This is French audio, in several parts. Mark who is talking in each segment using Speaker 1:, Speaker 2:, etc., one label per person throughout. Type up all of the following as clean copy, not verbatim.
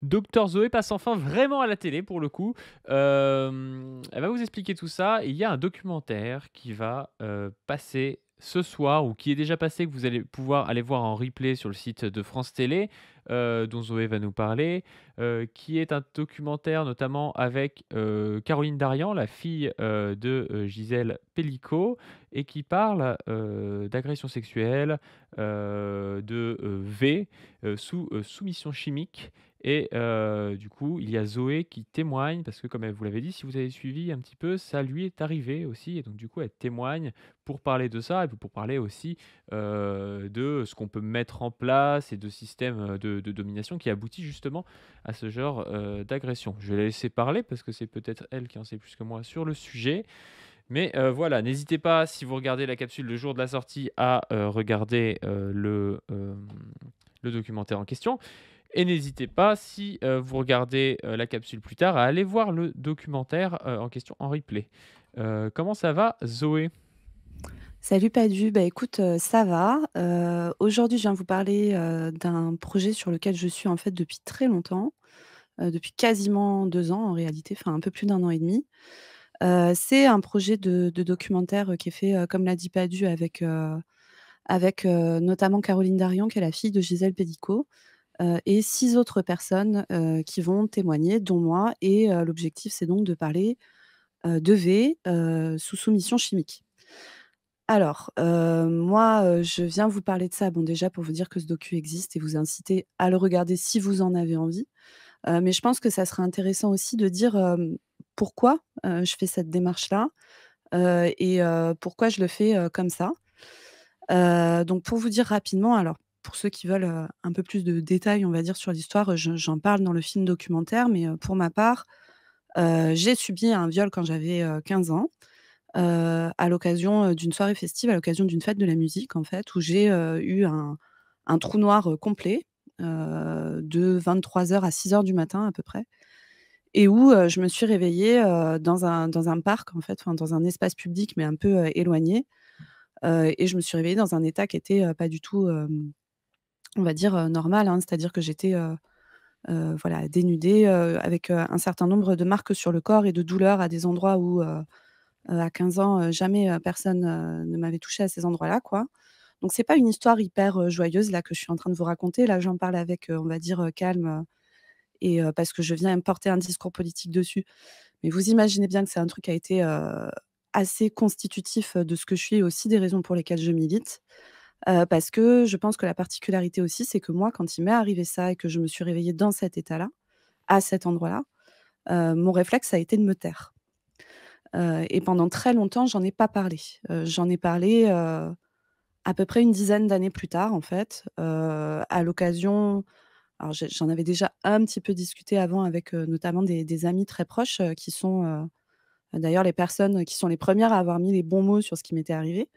Speaker 1: Docteur Zoé passe enfin vraiment à la télé pour le coup. Elle va vous expliquer tout ça et il y a un documentaire qui va, passer ce soir ou qui est déjà passé, que vous allez pouvoir aller voir en replay sur le site de France Télé, dont Zoé va nous parler, qui est un documentaire notamment avec, Caroline Darian, la fille, de, Gisèle Pelicot et qui parle, d'agression sexuelle, V, sous, soumission chimique et du coup, il y a Zoé qui témoigne parce que comme elle vous l'avait dit, si vous avez suivi un petit peu, ça lui est arrivé aussi et donc du coup, elle témoigne pour parler de ça et puis pour parler aussi, de ce qu'on peut mettre en place et de systèmes, de domination qui aboutit justement à ce genre, d'agression. Je vais la laisser parler parce que c'est peut-être elle qui en sait plus que moi sur le sujet. Mais, voilà, n'hésitez pas si vous regardez la capsule le jour de la sortie à, regarder, le documentaire en question et n'hésitez pas si, vous regardez, la capsule plus tard à aller voir le documentaire, en question en replay. Comment ça va Zoé?
Speaker 2: Salut Padu, bah écoute, ça va. Aujourd'hui, je viens vous parler, d'un projet sur lequel je suis en fait depuis très longtemps, depuis quasiment 2 ans en réalité, enfin un peu plus d'1 an et demi. C'est un projet de documentaire, qui est fait, comme l'a dit Padu avec notamment Caroline Darian qui est la fille de Gisèle Pelicot, et 6 autres personnes, qui vont témoigner dont moi et l'objectif c'est donc de parler, d'EV, sous soumission chimique. Alors, moi, je viens vous parler de ça, bon, déjà pour vous dire que ce docu existe et vous inciter à le regarder si vous en avez envie. Mais je pense que ça serait intéressant aussi de dire, pourquoi, je fais cette démarche-là, et pourquoi je le fais, comme ça. Donc pour vous dire rapidement, alors pour ceux qui veulent, un peu plus de détails, on va dire, sur l'histoire, j'en parle dans le film documentaire, mais pour ma part, j'ai subi un viol quand j'avais, 15 ans. À l'occasion, d'une soirée festive, à l'occasion d'une fête de la musique, en fait, où j'ai, eu un trou noir, complet, de 23 heures à 6 heures du matin à peu près et où, je me suis réveillée, dans un parc, en fait, enfin dans un espace public mais un peu, éloigné, et je me suis réveillée dans un état qui était, pas du tout, on va dire, normal, hein. C'est-à-dire que j'étais, voilà, dénudée, avec, un certain nombre de marques sur le corps et de douleurs à des endroits où, à 15 ans, jamais, personne, ne m'avait touchée à ces endroits-là, quoi. Donc c'est pas une histoire hyper, joyeuse là que je suis en train de vous raconter. Là, j'en parle avec, on va dire, calme, et parce que je viens porter un discours politique dessus. Mais vous imaginez bien que c'est un truc qui a été, assez constitutif, de ce que je suis et aussi des raisons pour lesquelles je milite. Parce que je pense que la particularité aussi, c'est que moi, quand il m'est arrivé ça et que je me suis réveillée dans cet état-là, à cet endroit-là, mon réflexe a été de me taire. Et pendant très longtemps, j'en ai pas parlé. J'en ai parlé, à peu près une dizaine d'années plus tard, en fait, à l'occasion alors j'en avais déjà un petit peu discuté avant avec, notamment des amis très proches, qui sont, d'ailleurs les personnes qui sont les premières à avoir mis les bons mots sur ce qui m'était arrivé.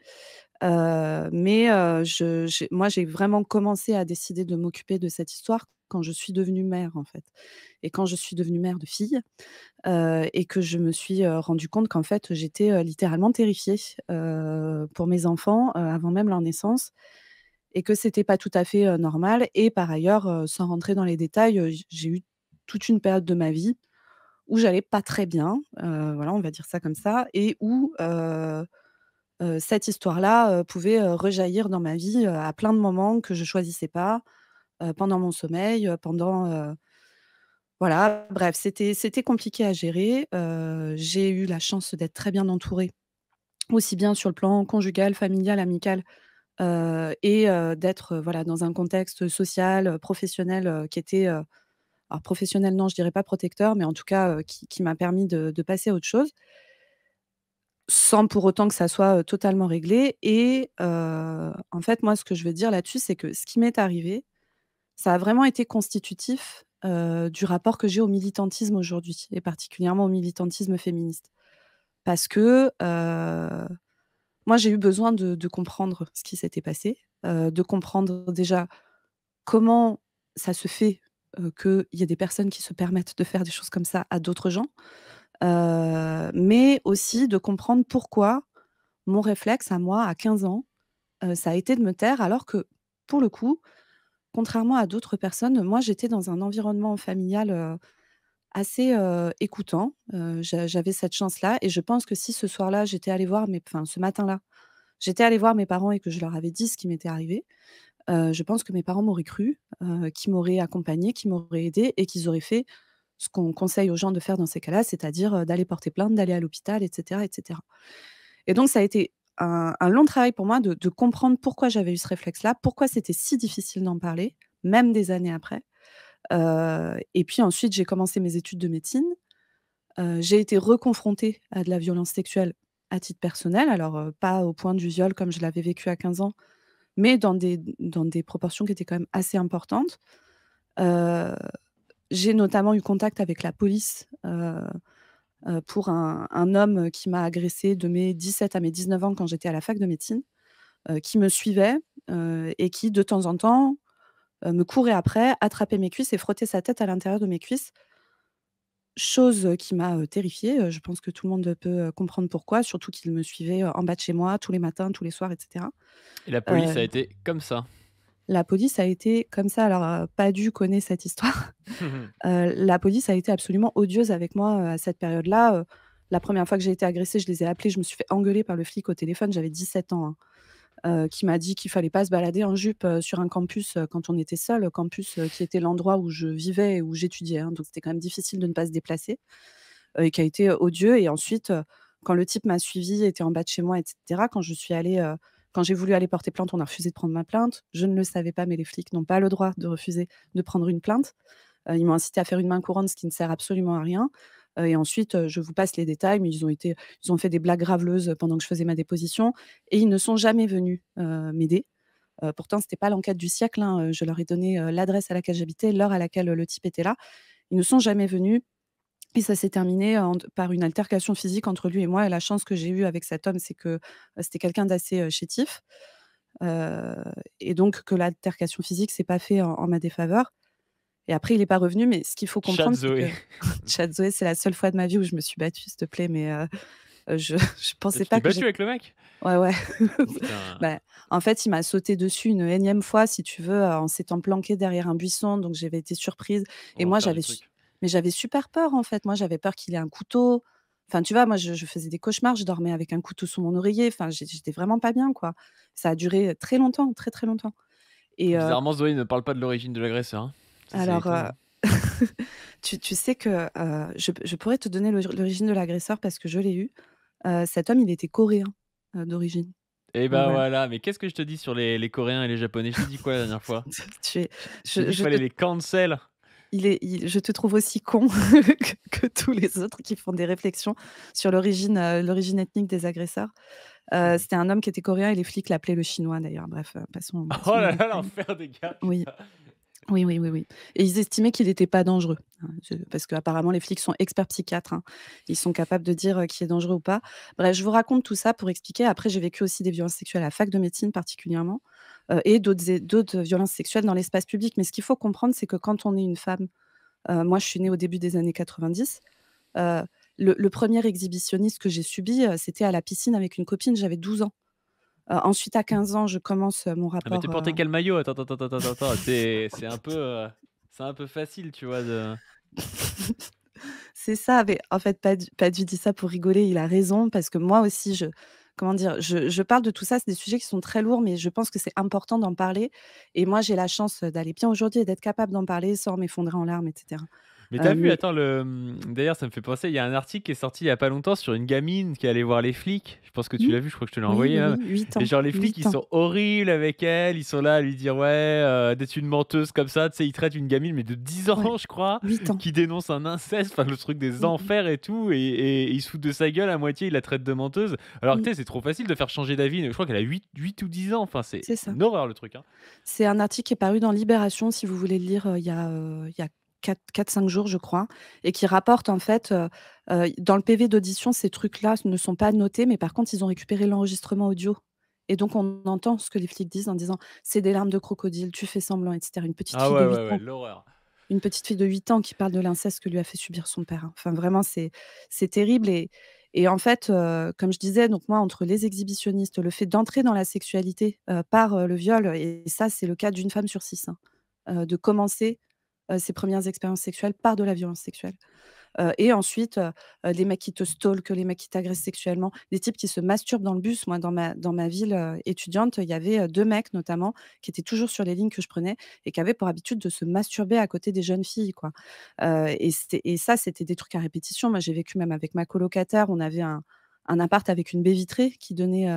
Speaker 2: Mais je j'ai vraiment commencé à décider de m'occuper de cette histoire quand je suis devenue mère, en fait, et quand je suis devenue mère de filles. Et que je me suis, rendue compte qu'en fait, j'étais, littéralement terrifiée, pour mes enfants, avant même leur naissance et que c'était pas tout à fait, normal et par ailleurs, sans rentrer dans les détails, j'ai eu toute une période de ma vie où j'allais pas très bien, voilà, on va dire ça comme ça et où, cette histoire-là, pouvait, rejaillir dans ma vie, à plein de moments que je choisissais pas, pendant mon sommeil, pendant, voilà, bref, c'était compliqué à gérer. J'ai eu la chance d'être très bien entourée, aussi bien sur le plan conjugal, familial, amical, et d'être, voilà, dans un contexte social, professionnel, qui était, alors professionnel non, je dirais pas protecteur, mais en tout cas, qui m'a permis de passer à autre chose, sans pour autant que ça soit, totalement réglé et en fait, moi, ce que je veux dire là-dessus, c'est que ce qui m'est arrivé, ça a vraiment été constitutif, du rapport que j'ai au militantisme aujourd'hui et particulièrement au militantisme féministe. Parce que, moi j'ai eu besoin de comprendre ce qui s'était passé, de comprendre déjà comment ça se fait, qu'il y ait des personnes qui se permettent de faire des choses comme ça à d'autres gens, mais aussi de comprendre pourquoi mon réflexe à moi, à 15 ans, ça a été de me taire alors que, pour le coup, contrairement à d'autres personnes, moi, j'étais dans un environnement familial, assez, écoutant. J'avais cette chance-là et je pense que si ce soir-là, j'étais allée voir mes enfin, ce matin-là, j'étais allée voir mes parents et que je leur avais dit ce qui m'était arrivé, je pense que mes parents m'auraient cru, qu'ils m'auraient accompagnée, qu'ils m'auraient aidée et qu'ils auraient fait ce qu'on conseille aux gens de faire dans ces cas-là, c'est-à-dire, d'aller porter plainte, d'aller à l'hôpital et cetera et cetera. Et donc ça a été un long travail pour moi de comprendre pourquoi j'avais eu ce réflexe-là, pourquoi c'était si difficile d'en parler, même des années après. Et puis ensuite, j'ai commencé mes études de médecine. J'ai été reconfrontée à de la violence sexuelle à titre personnel, alors, pas au point du viol comme je l'avais vécu à 15 ans, mais dans des proportions qui étaient quand même assez importantes. Heu, j'ai notamment eu contact avec la police, pour un homme qui m'a agressée de mes 17 à mes 19 ans quand j'étais à la fac de médecine, qui me suivait, et qui de temps en temps, me courait après, attrapait mes cuisses et frottait sa tête à l'intérieur de mes cuisses. Chose, qui m'a, terrifiée, je pense que tout le monde peut, comprendre pourquoi, surtout qu'il me suivait, en bas de chez moi tous les matins, tous les soirs et cetera.
Speaker 1: Et la police
Speaker 2: Heu,
Speaker 1: a été comme ça.
Speaker 2: la police a été comme ça, alors, Padu connaît cette histoire. La police a été absolument odieuse avec moi, à cette période-là, la première fois que j'ai été agressée, je les ai appelés, je me suis fait engueuler par le flic au téléphone, j'avais 17 ans, hein, qui m'a dit qu'il fallait pas se balader en jupe, sur un campus, quand on était seul, campus, qui était l'endroit où je vivais et où j'étudiais, hein, donc c'était quand même difficile de ne pas se déplacer, et qui a été, odieux et ensuite, quand le type m'a suivie, était en bas de chez moi et cetera, quand j'ai voulu aller porter plainte, on a refusé de prendre ma plainte. Je ne le savais pas, mais les flics n'ont pas le droit de refuser de prendre une plainte. Ils m'ont incité à faire une main courante, ce qui ne sert absolument à rien, et ensuite, je vous passe les détails, mais ils ont fait des blagues graveleuses, pendant que je faisais ma déposition et ils ne sont jamais venus, m'aider. Pourtant, c'était pas l'enquête du siècle, hein, je leur ai donné, l'adresse à laquelle j'habitais, l'heure à laquelle, le type était là. Ils ne sont jamais venus et ça s'est terminé par une altercation physique entre lui et moi et la chance que j'ai eue avec cet homme, c'est que, c'était quelqu'un d'assez, chétif, heu et donc que l'altercation physique s'est pas fait en ma défaveur. Et après, il est pas revenu, mais ce qu'il faut
Speaker 1: Chat
Speaker 2: comprendre, c'est
Speaker 1: Zoé.
Speaker 2: que chat Zoé, c'est la seule fois de ma vie où je me suis battue, s'il te plaît, mais je
Speaker 1: Et
Speaker 2: pensais
Speaker 1: tu
Speaker 2: pas
Speaker 1: t'es
Speaker 2: que
Speaker 1: battu
Speaker 2: j'ai
Speaker 1: avec le mec?
Speaker 2: ouais, ouais.
Speaker 1: Putain.
Speaker 2: Bah, en fait, il m'a sauté dessus une énième fois, si tu veux, en s'étant planqué derrière un buisson, donc j'avais été surprise
Speaker 1: On
Speaker 2: et
Speaker 1: va en
Speaker 2: moi,
Speaker 1: faire du
Speaker 2: j'avais su
Speaker 1: truc.
Speaker 2: mais j'avais super peur, en fait. Moi, j'avais peur qu'il ait un couteau. Enfin, tu vois, moi, je faisais des cauchemars, je dormais avec un couteau sous mon oreiller, enfin, j'étais vraiment pas bien, quoi. Ça a duré très longtemps, très, très longtemps et
Speaker 1: Bizarrement, Zoé ne parle pas de l'origine de l'agresseur, hein. Ça, c'est
Speaker 2: alors,
Speaker 1: étonnant.
Speaker 2: tu sais que, je pourrais te donner l'origine de l'agresseur parce que je l'ai eu. Cet homme, il était coréen, d'origine.
Speaker 1: Et bah,
Speaker 2: Voilà.
Speaker 1: voilà, mais qu'est-ce que je te dis sur les Coréens et les Japonais? Je t'ai dit quoi la dernière fois?
Speaker 2: Tu es
Speaker 1: Je t'ai dit qu'il
Speaker 2: je te
Speaker 1: fallait les cancel.
Speaker 2: je te trouve aussi con que tous les autres qui font des réflexions sur l'origine ethnique des agresseurs. C'était un homme qui était coréen et les flics l'appelaient le chinois d'ailleurs. Bref, passons
Speaker 1: Oh
Speaker 2: les
Speaker 1: là là,
Speaker 2: détails.
Speaker 1: l'enfer des gars,
Speaker 2: Oui.
Speaker 1: putain.
Speaker 2: Oui, oui, oui, oui et ils estimaient qu'il était pas dangereux, hein, parce qu'apparemment les flics sont experts psychiatres, hein. Ils sont capables de dire, qui est dangereux ou pas. Bref, je vous raconte tout ça pour expliquer. Après, j'ai vécu aussi des violences sexuelles à la fac de médecine particulièrement, et d'autres violences sexuelles dans l'espace public. Mais ce qu'il faut comprendre, c'est que quand on est une femme, moi je suis née au début des années 90, heu, le 1er exhibitionniste que j'ai subi, c'était à la piscine avec une copine, j'avais 12 ans. Ensuite à 15 ans, je commence, mon
Speaker 1: Ah mais tu
Speaker 2: rapport,
Speaker 1: portais quel maillot? Attends, attends, attends, attends, attends, c'est un peu facile, tu vois, de
Speaker 2: C'est ça, mais en fait, Padu dit ça pour rigoler, il a raison parce que moi aussi comment dire? Je parle de tout ça, c'est des sujets qui sont très lourds, mais je pense que c'est important d'en parler et moi, j'ai la chance, d'aller bien aujourd'hui et d'être capable d'en parler sans m'effondrer en larmes et cetera.
Speaker 1: Mais t'as vu,
Speaker 2: Mais
Speaker 1: attends, d'ailleurs, ça me fait penser, il y a un article qui est sorti il y a pas longtemps sur une gamine qui allait voir les flics. Je pense que tu
Speaker 2: mmh,
Speaker 1: l'as vu, je crois que je te l'ai
Speaker 2: oui,
Speaker 1: envoyé
Speaker 2: oui,
Speaker 1: même.
Speaker 2: oui, 8
Speaker 1: Et
Speaker 2: ans,
Speaker 1: genre les flics,
Speaker 2: 8
Speaker 1: ils
Speaker 2: ans.
Speaker 1: sont horribles avec elle, ils sont là à lui dire: «Ouais, d'être une menteuse comme ça», tu sais, ils traitent une gamine, mais de 10
Speaker 2: Ouais,
Speaker 1: ans, je crois,
Speaker 2: 8 ans.
Speaker 1: qui dénonce un inceste, enfin le truc des
Speaker 2: Mmh mh.
Speaker 1: enfers et tout et ils se foutent de sa gueule à moitié, ils la traitent de menteuse. Alors que
Speaker 2: Mmh,
Speaker 1: tu sais, c'est trop facile de faire changer d'avis, je crois qu'elle a 8 ou 10 ans, enfin c'est
Speaker 2: c'est
Speaker 1: c'est
Speaker 2: ça.
Speaker 1: une horreur le truc, hein.
Speaker 2: C'est un article qui est paru dans Libération, si vous voulez le lire, il y a 4-5 jours, je crois et qui rapporte en fait, dans le PV d'audition, ces trucs-là ne sont pas notés, mais par contre, ils ont récupéré l'enregistrement audio et donc on entend ce que les flics disent en disant: «C'est des larmes de crocodile, tu fais semblant» et cetera.
Speaker 1: Ah ouais, ouais, ouais, l'horreur.
Speaker 2: Une petite fille de 8 ans qui parle de l'inceste que lui a fait subir son père, hein. Enfin vraiment, c'est terrible et en fait, comme je disais, donc moi, entre les exhibitionnistes, le fait d'entrer dans la sexualité, par, le viol et ça, c'est le cas d'une femme sur 6, hein. de commencer, ses premières expériences sexuelles par de la violence sexuelle. Et ensuite, les mecs qui te stalkent, les mecs qui t'agressent sexuellement, des types qui se masturbent dans le bus. Moi, dans ma ville, étudiante, il y avait, 2 mecs notamment qui étaient toujours sur les lignes que je prenais et qui avaient pour habitude de se masturber à côté des jeunes filles, quoi. Et ça, c'était des trucs à répétition. Moi, j'ai vécu même avec ma colocataire. On avait un appart avec une baie vitrée qui donnait,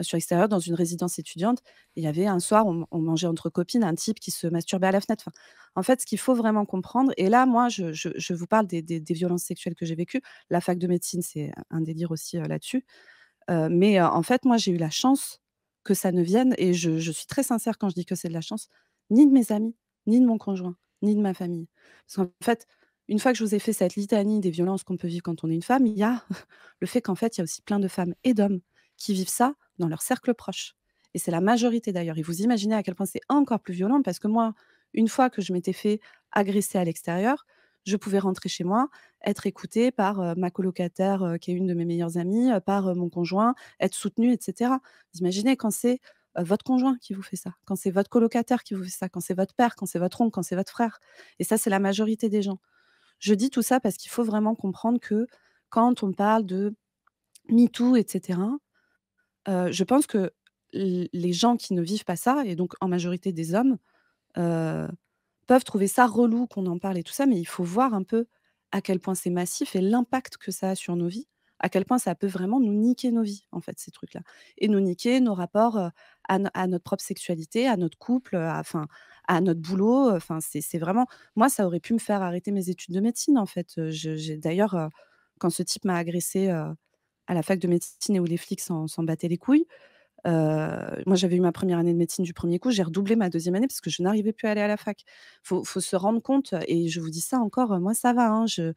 Speaker 2: sur l'extérieur dans une résidence étudiante. Et il y avait un soir, on mangeait entre copines, un type qui se masturbait à la fenêtre. Enfin, en fait, ce qu'il faut vraiment comprendre, et là, moi, je vous parle des violences sexuelles que j'ai vécues. La fac de médecine, c'est un délire aussi, là-dessus. Mais en fait, moi, j'ai eu la chance que ça ne vienne, et je suis très sincère quand je dis que c'est de la chance, ni de mes amis, ni de mon conjoint, ni de ma famille. Parce qu'en fait, une fois que je vous ai fait cette litanie des violences qu'on peut vivre quand on est une femme, il y a le fait qu'en fait, il y a aussi plein de femmes et d'hommes qui vivent ça dans leur cercle proche. Et c'est la majorité d'ailleurs. Et vous imaginez à quel point c'est encore plus violent, parce que moi, une fois que je m'étais fait agresser à l'extérieur, je pouvais rentrer chez moi, être écoutée par, ma colocataire, qui est une de mes meilleures amies, par, mon conjoint, être soutenue et cetera. Vous imaginez quand c'est, votre conjoint qui vous fait ça, quand c'est votre colocataire qui vous fait ça, quand c'est votre père, quand c'est votre oncle, quand c'est votre frère, et ça, c'est la majorité des gens. Je dis tout ça parce qu'il faut vraiment comprendre que quand on parle de MeToo et cetera, je pense que les gens qui ne vivent pas ça, et donc en majorité des hommes, heu, peuvent trouver ça relou qu'on en parle et tout ça, mais il faut voir un peu à quel point c'est massif et l'impact que ça a sur nos vies, à quel point ça peut vraiment nous niquer nos vies, en fait, ces trucs-là, et nous niquer nos rapports, à notre propre sexualité, à notre couple, à notre boulot, enfin, c'est vraiment, moi, ça aurait pu me faire arrêter mes études de médecine, en fait. J'ai d'ailleurs, quand ce type m'a agressée, à la fac de médecine et où les flics s'en battaient les couilles, moi, j'avais eu ma première année de médecine du premier coup, j'ai redoublé ma deuxième année parce que je n'arrivais plus à aller à la fac. Faut se rendre compte, et je vous dis ça encore, moi ça va, hein, je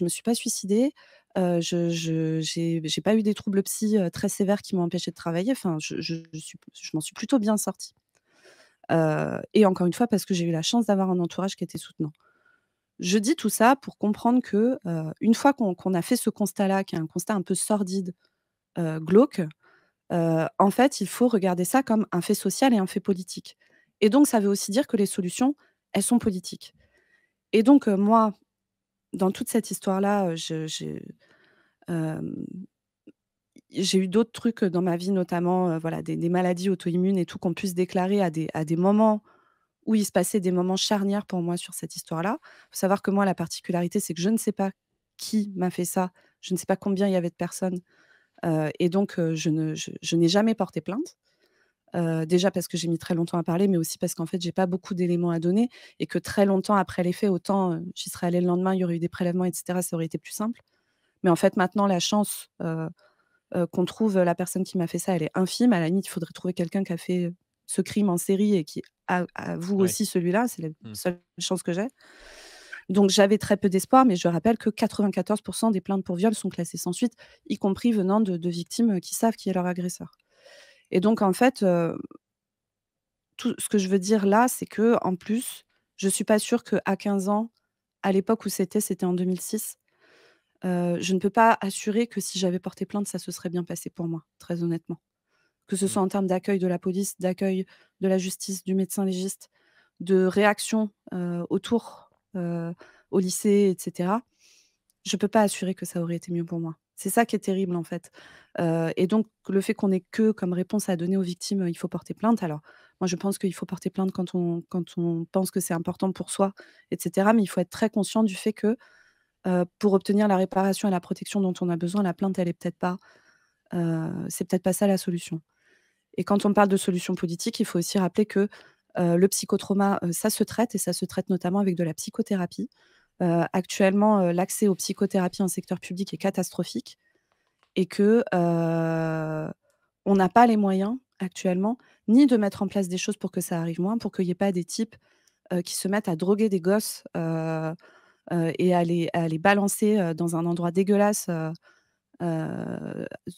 Speaker 2: me suis pas suicidée, j'ai pas eu des troubles psy, très sévères qui m'ont empêchée de travailler, enfin je m'en suis plutôt bien sortie. Et encore une fois parce que j'ai eu la chance d'avoir un entourage qui était soutenant. Je dis tout ça pour comprendre que, une fois qu'on a fait ce constat-là, qui est un constat un peu sordide, glauque, en fait, il faut regarder ça comme un fait social et un fait politique, et donc ça veut aussi dire que les solutions, elles sont politiques, et donc moi, dans toute cette histoire-là, hem, j'ai eu d'autres trucs, dans ma vie, notamment, voilà, des maladies auto-immunes et tout, qu'on puisse déclarer à des moments où il se passait des moments charnières pour moi sur cette histoire-là. Faut savoir que moi, la particularité, c'est que je ne sais pas qui m'a fait ça, je ne sais pas combien il y avait de personnes, et donc je n'ai jamais porté plainte. Déjà parce que j'ai mis très longtemps à parler, mais aussi parce qu'en fait, j'ai pas beaucoup d'éléments à donner, et que très longtemps après les faits, autant, j'y serais allée le lendemain, il y aurait eu des prélèvements et cetera, ça aurait été plus simple. Mais en fait, maintenant, la chance, qu'on trouve la personne qui m'a fait ça, elle est infime. À la limite, il faudrait trouver quelqu'un qui a fait ce crime en série et qui avoue
Speaker 1: Ouais.
Speaker 2: aussi celui-là, c'est la
Speaker 1: Mmh.
Speaker 2: seule chance que j'ai. Donc j'avais très peu d'espoir, mais je rappelle que 94 des plaintes pour viol sont classées sans suite, y compris venant de victimes, qui savent qui est leur agresseur. Et donc en fait, tout ce que je veux dire là, c'est qu'en plus, je suis pas sûre qu'à 15 ans, à l'époque où c'était en 2006, je ne peux pas assurer que si j'avais porté plainte, ça se serait bien passé pour moi, très honnêtement. Que ce
Speaker 1: Mmh.
Speaker 2: soit en termes d'accueil de la police, d'accueil de la justice, du médecin légiste, de réaction, autour, au lycée et cetera. Je peux pas assurer que ça aurait été mieux pour moi. C'est ça qui est terrible, en fait, et donc le fait qu'on ait que comme réponse à donner aux victimes, «Il faut porter plainte», alors moi je pense qu'il faut porter plainte quand on pense que c'est important pour soi et cetera, mais il faut être très conscient du fait que, pour obtenir la réparation et la protection dont on a besoin, la plainte, elle est peut-être pas, c'est peut-être pas ça la solution. Et quand on parle de solutions politiques, il faut aussi rappeler que, le psychotrauma, ça se traite, et ça se traite notamment avec de la psychothérapie. Actuellement, l'accès aux psychothérapies en secteur public est catastrophique, et que, on n'a pas les moyens actuellement, ni de mettre en place des choses pour que ça arrive moins, pour qu'il y ait pas des types, qui se mettent à droguer des gosses, et à les balancer, dans un endroit dégueulasse,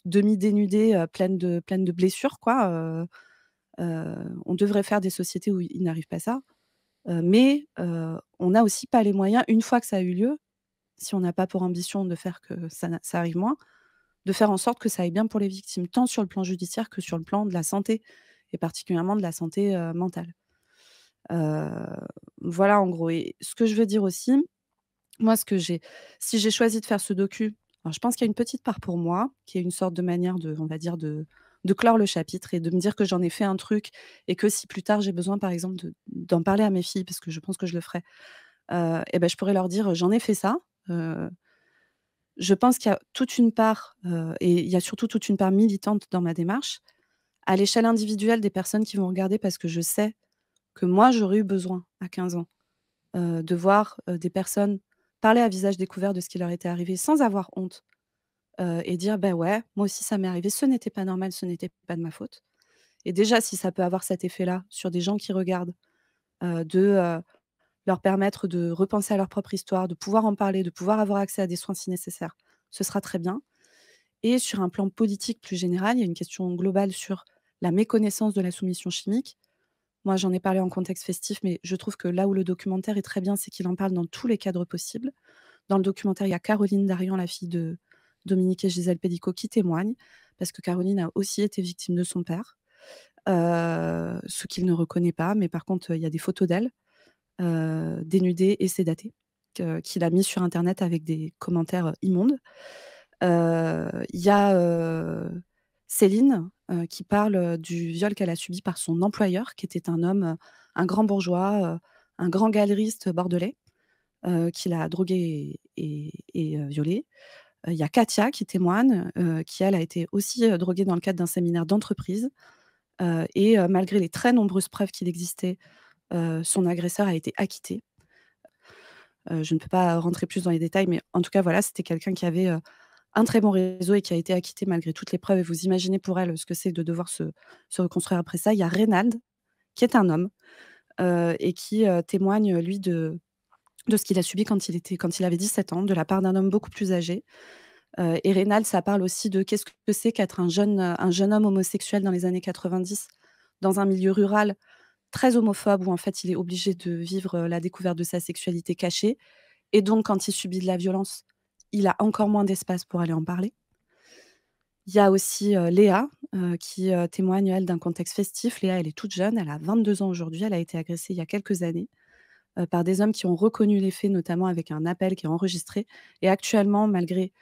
Speaker 2: demi-dénudées, pleines de blessures, quoi. On devrait faire des sociétés où il n'arrive pas ça, mais on n'a aussi pas les moyens, une fois que ça a eu lieu, si on n'a pas pour ambition de faire que ça arrive moins, de faire en sorte que ça aille bien pour les victimes, tant sur le plan judiciaire que sur le plan de la santé, et particulièrement de la santé, mentale. Heu, voilà en gros et ce que je veux dire aussi, moi ce que j'ai si j'ai choisi de faire ce docu, alors je pense qu'il y a une petite part pour moi, qui est une sorte de manière de on va dire de clore le chapitre et de me dire que j'en ai fait un truc et que si plus tard j'ai besoin par exemple d'en parler à mes filles, parce que je pense que je le ferai, et ben je pourrais leur dire: «J'en ai fait ça». Heu, je pense qu'il y a toute une part, et il y a surtout toute une part militante dans ma démarche. À l'échelle individuelle des personnes qui vont regarder parce que je sais que moi j'aurais eu besoin à 15 ans, de voir, des personnes parler à visage découvert de ce qui leur était arrivé sans avoir honte, et dire: «Beh, ouais, moi aussi ça m'est arrivé, ce n'était pas normal, ce n'était pas de ma faute» et déjà si ça peut avoir cet effet-là sur des gens qui regardent, leur permettre de repenser à leur propre histoire, de pouvoir en parler, de pouvoir avoir accès à des soins si nécessaire, ce sera très bien et sur un plan politique plus général, il y a une question globale sur la méconnaissance de la soumission chimique. Moi, j'en ai parlé en contexte festif, mais je trouve que là où le documentaire est très bien, c'est qu'il en parle dans tous les cadres possibles. Dans le documentaire, il y a Caroline Darian, la fille de Dominique et Gisèle Pelicot, qui témoigne, parce que Caroline a aussi été victime de son père, ce qu'il ne reconnaît pas, mais par contre, il y a des photos d'elle, dénudée et sédatée, qu'il a mis sur internet avec des commentaires, immondes. Il y a, Céline, qui parle, du viol qu'elle a subi par son employeur, qui était un homme, un grand bourgeois, un grand galeriste bordelais, qui l'a droguée et violée. Il y a Katia qui témoigne, qui elle a été aussi, droguée dans le cadre d'un séminaire d'entreprise, et malgré les très nombreuses preuves qu'il existait, son agresseur a été acquitté. Je ne peux pas rentrer plus dans les détails, mais en tout cas, voilà, c'était quelqu'un qui avait, un très bon réseau et qui a été acquitté malgré toutes les preuves et vous imaginez pour elle, ce que c'est de devoir se reconstruire après ça. Il y a Reynald, qui est un homme, et qui, témoigne, lui, de ce qu'il a subi quand il avait 17 ans, de la part d'un homme beaucoup plus âgé. Et Reynald, ça parle aussi de qu'est-ce que c'est qu'être un jeune homme homosexuel dans les années 90, dans un milieu rural très homophobe où en fait il est obligé de vivre, la découverte de sa sexualité cachée et donc quand il subit de la violence, il a encore moins d'espace pour aller en parler. Il y a aussi, Léa, qui, témoigne elle d'un contexte festif. Léa, elle est toute jeune, elle a 22 ans aujourd'hui, elle a été agressée il y a quelques années, par des hommes qui ont reconnu les faits, notamment avec un appel qui est enregistré et actuellement malgré,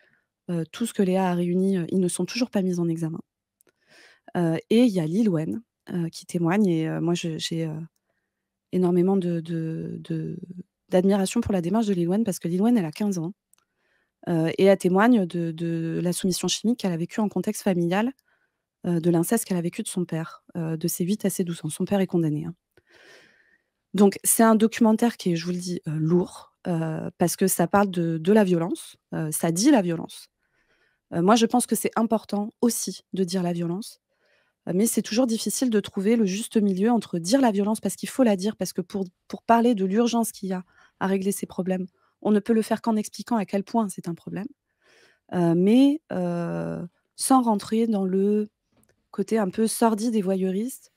Speaker 2: tout ce que Léa a réuni, ils ne sont toujours pas mis en examen. Et il y a Lil Wayne, qui témoigne et moi j'ai, énormément d'admiration pour la démarche de Lil Wayne parce que Lil Wayne, elle a 15 ans, et elle témoigne de la soumission chimique qu'elle a vécue en contexte familial, de l'inceste qu'elle a vécu de son père, de ses 8 à ses 12 ans. Son père est condamné, hein. Donc c'est un documentaire qui est, je vous le dis, lourd, parce que ça parle de la violence, ça dit la violence. Moi, je pense que c'est important aussi de dire la violence, mais c'est toujours difficile de trouver le juste milieu entre dire la violence parce qu'il faut la dire, parce que pour parler de l'urgence qu'il y a à régler ces problèmes, on ne peut le faire qu'en expliquant à quel point c'est un problème, mais sans rentrer dans le côté un peu sordide et voyeuriste,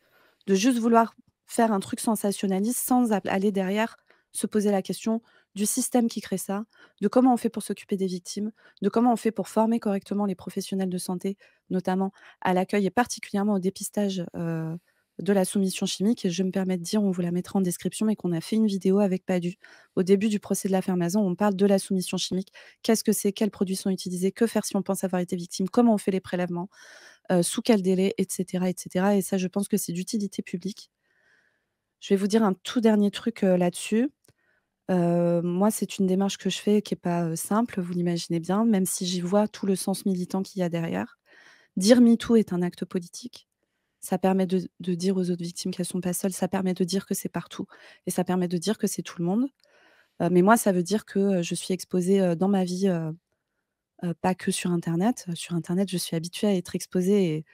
Speaker 2: de juste vouloir faire un truc sensationnaliste sans aller derrière se poser la question du système qui crée ça, de comment on fait pour s'occuper des victimes, de comment on fait pour former correctement les professionnels de santé, notamment à l'accueil et particulièrement au dépistage, de la soumission chimique et je me permets de dire, on vous la mettra en description, mais qu'on a fait une vidéo avec Padu. Au début du procès de l'affaire Mazan, on parle de la soumission chimique. Qu'est-ce que c'est? Quels produits sont utilisés? Que faire si on pense avoir été victime? Comment on fait les prélèvements? Sous quel délai? Et cetera, et cetera et ça, je pense que c'est d'utilité publique. Je vais vous dire un tout dernier truc, là-dessus. Moi, c'est une démarche que je fais qui est pas, simple, vous l'imaginez bien, même si j'y vois tout le sens militant qu'il y a derrière. Dire «MeToo» est un acte politique. Ça permet de dire aux autres victimes qu'elles sont pas seules, ça permet de dire que c'est partout et ça permet de dire que c'est tout le monde. Mais moi, ça veut dire que, je suis exposée, dans ma vie, pas que sur internet. Sur internet, je suis habituée à être exposée et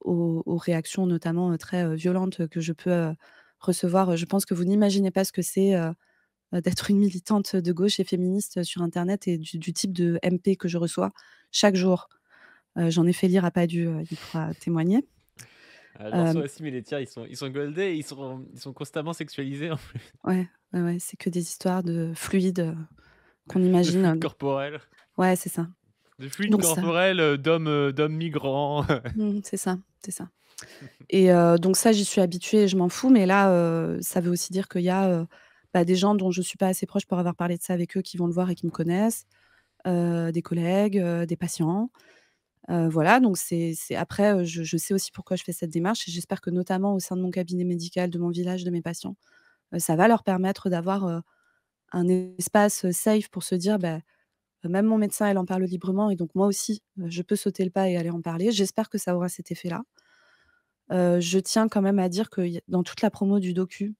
Speaker 2: aux réactions notamment, très, violentes que je peux, recevoir. Je pense que vous n'imaginez pas ce que c'est, d'être une militante de gauche et féministe sur internet et du type de MP que je reçois chaque jour. J'en ai fait lire à Padu, il pourra témoigner.
Speaker 1: Ah, j'en reçois
Speaker 2: Hem,
Speaker 1: aussi, mais les tiens, ils sont goldés et ils sont constamment sexualisés en plus.
Speaker 2: ouais, ouais, ouais, c'est que des histoires de fluides, qu'on
Speaker 1: De
Speaker 2: imagine,
Speaker 1: fluide corporel.
Speaker 2: c'est ça.
Speaker 1: De fluide
Speaker 2: Donc ça
Speaker 1: corporel, d'hommes, d'hommes migrants.
Speaker 2: c'est ça, c'est ça. Et donc ça, j'y suis habituée et je m'en fous, mais là, ça veut aussi dire qu'il y a, des gens dont je suis pas assez proche pour avoir parlé de ça avec eux, qui vont le voir et qui me connaissent, des collègues, des patients. Voilà, donc c'est après, je sais aussi pourquoi je fais cette démarche et j'espère que notamment au sein de mon cabinet médical, de mon village, de mes patients, ça va leur permettre d'avoir, un espace, safe pour se dire: même mon médecin, elle en parle librement et donc moi aussi, je peux sauter le pas et aller en parler». J'espère que ça aura cet effet-là. Je tiens quand même à dire que y dans toute la promo du docu,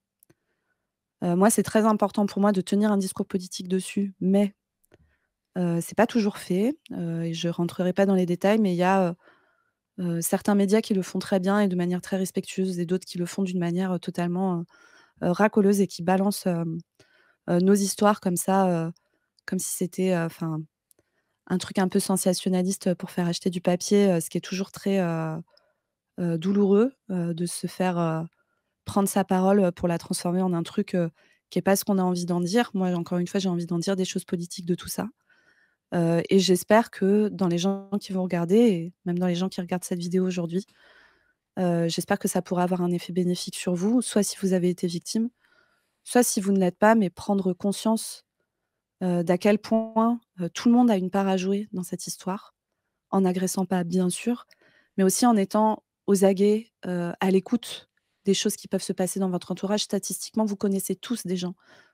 Speaker 2: moi, c'est très important pour moi de tenir un discours politique dessus, mais c'est pas toujours fait, et je rentrerai pas dans les détails, mais il y a, certains médias qui le font très bien et de manière très respectueuse et d'autres qui le font d'une manière, totalement, racoleuse et qui balancent, nos histoires comme ça, comme si c'était, enfin, un truc un peu sensationnaliste, pour faire acheter du papier, ce qui est toujours très, douloureux, de se faire, prendre sa parole, pour la transformer en un truc, qui est pas ce qu'on a envie d'en dire. Moi, encore une fois, j'ai envie d'en dire des choses politiques de tout ça, et j'espère que dans les gens qui vont regarder et même dans les gens qui regardent cette vidéo aujourd'hui, j'espère que ça pourra avoir un effet bénéfique sur vous, soit si vous avez été victime, soit si vous ne l'êtes pas, mais prendre conscience, d'à quel point, tout le monde a une part à jouer dans cette histoire, en n'agressant pas bien sûr, mais aussi en étant aux aguets, à l'écoute des choses qui peuvent se passer dans votre entourage. Statistiquement, vous connaissez tous des gens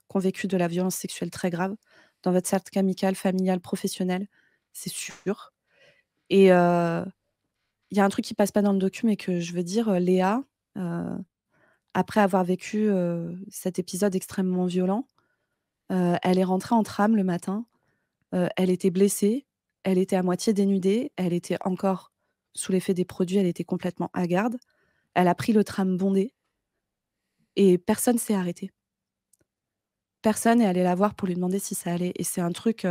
Speaker 2: qui ont vécu de la violence sexuelle très grave dans votre cercle amical, familial, professionnel, c'est sûr. Et il y a un truc qui passe pas dans le docu, mais que je veux dire, Léa, heu, après avoir vécu, cet épisode extrêmement violent, elle est rentrée en tram le matin, elle était blessée, elle était à moitié dénudée, elle était encore sous l'effet des produits, elle était complètement hagarde. Elle a pris le tram bondé et personne s'est arrêté. Personne est allé la voir pour lui demander si ça allait et c'est un truc,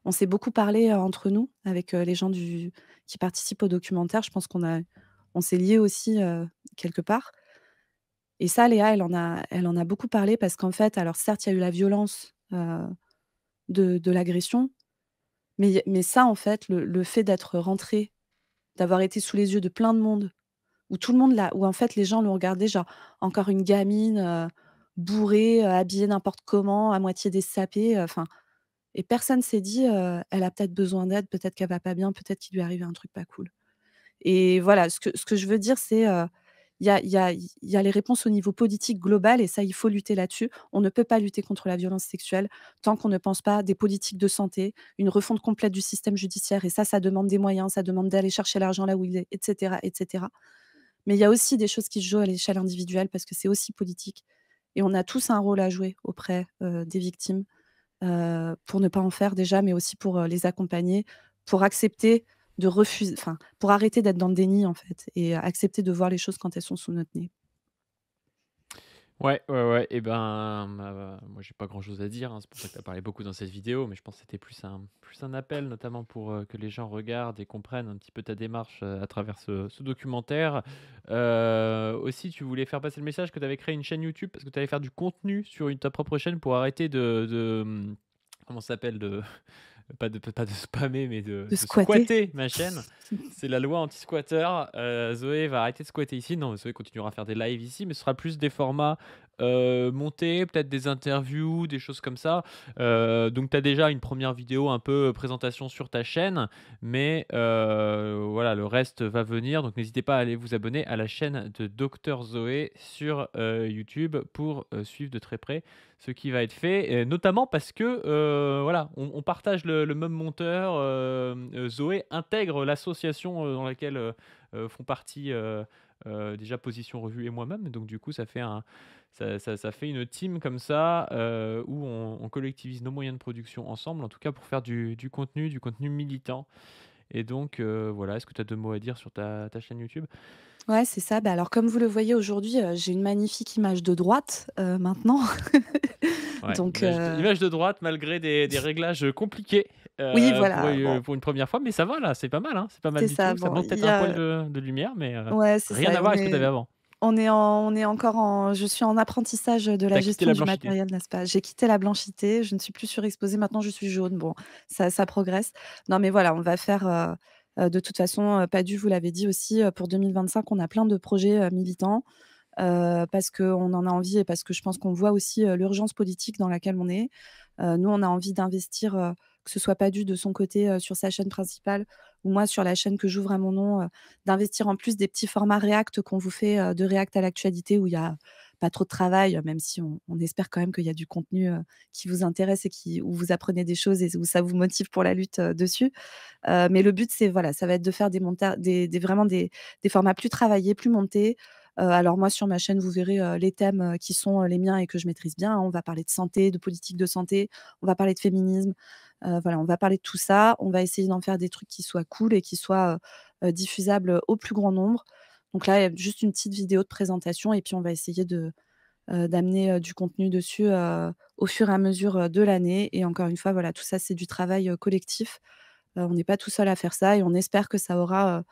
Speaker 2: on s'est beaucoup parlé, entre nous avec, les gens qui participent au documentaire. Je pense on s'est liés aussi, quelque part et ça, Léa, elle en a beaucoup parlé parce qu'en fait, alors certes, il y a eu la violence, de l'agression, mais ça, en fait, le fait d'être rentrée, d'avoir été sous les yeux de plein de monde, où tout le monde l'a où en fait les gens l'ont regardée genre encore une gamine, bourrée, habillée n'importe comment, à moitié dessapée, enfin et personne s'est dit, «Elle a peut-être besoin d'aide, peut-être qu'elle va pas bien, peut-être qu'il lui est arrivé un truc pas cool». Et voilà, ce que je veux dire, c'est, il y a les réponses au niveau politique global et ça, il faut lutter là-dessus. On ne peut pas lutter contre la violence sexuelle tant qu'on ne pense pas des politiques de santé, une refonte complète du système judiciaire et ça demande des moyens, ça demande d'aller chercher l'argent là où il est et cetera et cetera. Mais il y a aussi des choses qui se jouent à l'échelle individuelle parce que c'est aussi politique et on a tous un rôle à jouer auprès, des victimes, pour ne pas en faire déjà, mais aussi pour, les accompagner, pour accepter de refuser enfin, pour arrêter d'être dans le déni, en fait et accepter de voir les choses quand elles sont sous notre nez.
Speaker 1: Ouais, ouais, ouais et ben, moi j'ai pas grand-chose à dire, hein, c'est pour ça que tu as parlé beaucoup dans cette vidéo, mais je pense que c'était plus un appel notamment pour, que les gens regardent et comprennent un petit peu ta démarche, à travers ce documentaire. Aussi tu voulais faire passer le message que tu avais créé une chaîne YouTube parce que tu allais faire du contenu sur ta propre chaîne pour arrêter comment ça s'appelle? Pas de spammer, mais
Speaker 2: De
Speaker 1: de
Speaker 2: squatter.
Speaker 1: squatter ma chaîne. C'est la loi anti-squatter. Zoé va arrêter de squatter ici. Non, Zoé continuera à faire des lives ici, mais ce sera plus des formats, montés, peut-être des interviews, des choses comme ça. Donc tu as déjà une première vidéo un peu, présentation sur ta chaîne, mais voilà, le reste va venir. Donc n'hésitez pas à aller vous abonner à la chaîne de Docteur Zoé sur, YouTube pour, suivre de très près ce qui va être fait, et notamment parce que, voilà, on partage le même monteur, Zoé intègre l'association, dans laquelle, font partie, déjà Position Revue et moi-même. Donc du coup, ça fait une team comme ça, où on collectivise nos moyens de production ensemble, en tout cas pour faire du contenu militant et donc voilà. Est-ce que tu as 2 mots à dire sur ta chaîne YouTube?
Speaker 2: Ouais, c'est ça. Bah, alors comme vous le voyez aujourd'hui, j'ai une magnifique image de droite, maintenant.
Speaker 1: Ouais,
Speaker 2: Donc
Speaker 1: image de droite malgré des réglages, compliqués,
Speaker 2: oui, voilà, bon,
Speaker 1: pour une première fois, mais ça va là, c'est pas mal, hein, c'est pas mal
Speaker 2: c'est
Speaker 1: du
Speaker 2: ça.
Speaker 1: tout. Ça
Speaker 2: Bon,
Speaker 1: manque
Speaker 2: il
Speaker 1: peut-être
Speaker 2: y
Speaker 1: un poil
Speaker 2: a
Speaker 1: de lumière, mais
Speaker 2: ouais, c'est
Speaker 1: rien
Speaker 2: ça
Speaker 1: à
Speaker 2: et
Speaker 1: voir avec ce que tu avais avant.
Speaker 2: on est encore je suis en apprentissage, de
Speaker 1: Tu
Speaker 2: la
Speaker 1: as quitté
Speaker 2: gestion
Speaker 1: la
Speaker 2: du
Speaker 1: blanchité.
Speaker 2: matériel, n'est-ce pas? J'ai quitté la blanchité, je ne suis plus surexposée, maintenant je suis jaune. Bon, ça progresse. Non, mais voilà, on va faire, De toute façon, Padu vous l'avez dit aussi, pour 2025, on a plein de projets, militants, parce qu'on en a envie et parce que je pense qu'on voit aussi, l'urgence politique dans laquelle on est. Nous, on a envie d'investir, que ce soit Padu de son côté, sur sa chaîne principale ou moi sur la chaîne que j'ouvre à mon nom, d'investir en plus des petits formats React qu'on vous fait, de React à l'actualité où il y a pas trop de travail, même si on espère quand même qu'il y a du contenu, qui vous intéresse et où vous apprenez des choses et où ça vous motive pour la lutte, dessus. Mais le but, c'est voilà, ça va être de faire des formats plus travaillés, plus montés. Alors moi, sur ma chaîne, vous verrez, les thèmes, qui sont, les miens et que je maîtrise bien, hein. On va parler de santé, de politique de santé, on va parler de féminisme, voilà, on va parler de tout ça. On va essayer d'en faire des trucs qui soient cool et qui soient, diffusables, au plus grand nombre. Donc là, il y a juste une petite vidéo de présentation et puis on va essayer d'amener, du contenu dessus, au fur et à mesure, de l'année et encore une fois, voilà, tout ça, c'est du travail, collectif. On n'est pas tout seul à faire ça et on espère que ça aura,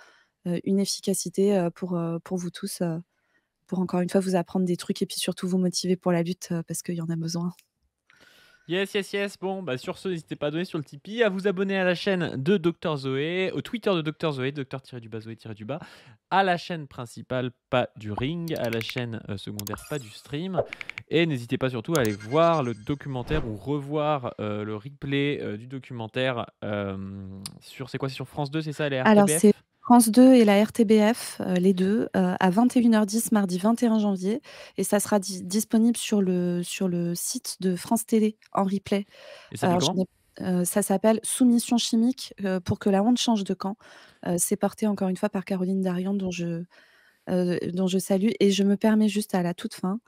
Speaker 2: une efficacité, pour vous tous, pour encore une fois vous apprendre des trucs et puis surtout vous motiver pour la lutte, parce qu'il y en a besoin.
Speaker 1: Yes, yes, yes. Bon, bah, sur ce, n'hésitez pas à donner sur le Tipeee, à vous abonner à la chaîne de Dr Zoé, au Twitter de Dr Zoé, Zoé-, à la chaîne principale Pas du Ring, à la chaîne secondaire Pas du Stream. Et n'hésitez pas surtout à aller voir le documentaire ou revoir le replay du documentaire sur, c'est quoi, c'est sur France 2, c'est ça, les
Speaker 2: Alors c'est
Speaker 1: RTBF?
Speaker 2: France 2 et la RTBF, les 2, à 21h10 mardi 21 janvier et ça sera disponible sur le site de France Télé en replay.
Speaker 1: Et ça s'appelle
Speaker 2: Alors
Speaker 1: comment?
Speaker 2: ça s'appelle «Soumission chimique, pour que la honte change de camp». C'est porté encore une fois par Caroline Darian dont je salue et je me permets juste à la toute fin,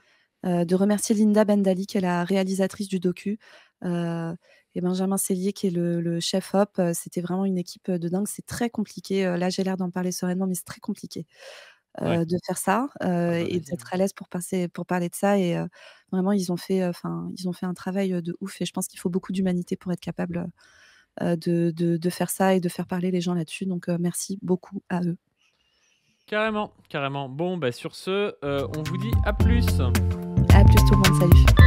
Speaker 2: de remercier Linda Bendali qui est la réalisatrice du docu, heu et Benjamin Sellier qui est le chef op. C'était vraiment une équipe, de dingue. C'est très compliqué, là j'ai l'air d'en parler sereinement, mais c'est très compliqué,
Speaker 1: Ouais.
Speaker 2: de faire ça,
Speaker 1: Ah bah,
Speaker 2: et
Speaker 1: vas-y,
Speaker 2: d'être
Speaker 1: hein.
Speaker 2: à l'aise pour parler de ça et vraiment ils ont fait un travail, de ouf et je pense qu'il faut beaucoup d'humanité pour être capable, de faire ça et de faire parler les gens là-dessus donc merci beaucoup à eux.
Speaker 1: Carrément, carrément. Bon, bah, sur ce, on vous dit à plus.
Speaker 2: À plus tout le monde, salut.